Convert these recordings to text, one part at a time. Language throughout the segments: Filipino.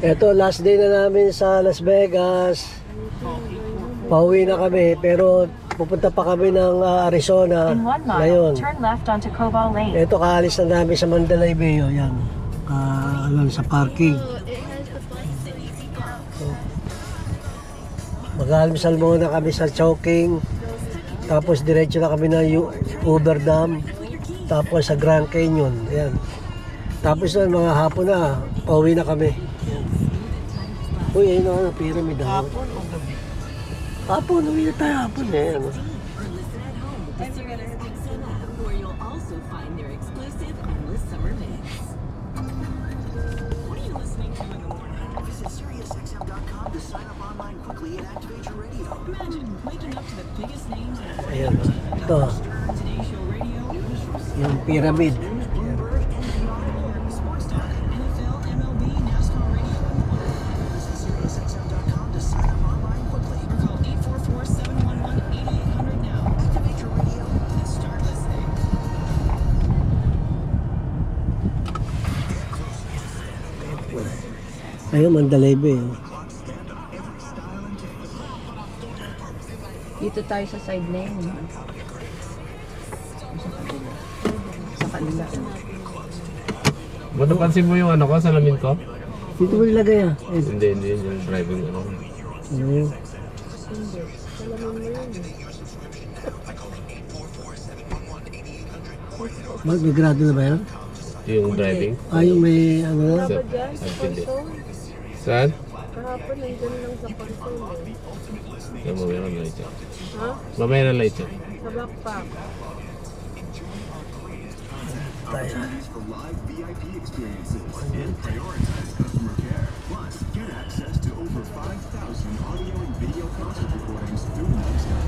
Ito, last day na namin sa Las Vegas. Pauwi na kami, pero pupunta pa kami ng Arizona In 1 mile, ngayon. turn left onto Cobalt Lane. Ito, kaalis na namin sa Mandalay Bay. O, yan. Sa parking. Mag-almusal muna kami sa Chowking. Tapos diretso na kami ng Hoover Dam. Tapos sa Grand Canyon. Ayan. Tapos na mga hapon na, pauwi na kami. Ayan. Uy, ayun na, pyramid. Hapon o gabi? Hapon, uwi na tayo hapon eh. Ano? Where you'll also find their exclusive endless summer mix. What are you listening to in the morning? Visit SiriusXM.com to sign up online quickly and activate your radio. Imagine waking up to the biggest names in Ayan. Ito, Today Show Radio, news from yung pyramid. Bloomberg, and beyond. Sports talk, NFL, MLB, NASCAR Radio, and more. Visit SiriusXM.com to sign up online quickly. Or call 844-711-8800 now. Activate your radio and start listening. Ayun, Mandalay Bay. Oh. Dito tayo sa side lane. Sa kanila. Ba't napansin mo yung ano ko, salamin ko? Dito mo nilagay ah. Hindi, yung driving ano. Ayun. May grado na ba yan? Yung driving. Yung may ano na? Sa, hindi. Saan? Kahapon nandun lang sa console eh. Yung mamaya na light check. Ha? Mamaya na light check. Sa backpack. For live VIP experiences and prioritize customer care. Plus, get access to over 5,000 audio and video concert recordings through Nightstick.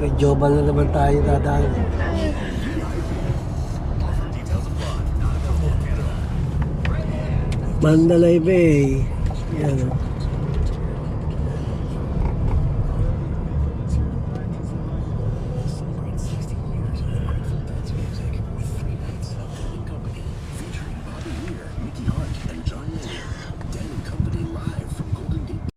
Kay Jobal na naman tayo dadaan. Mandalay Bay. Yan.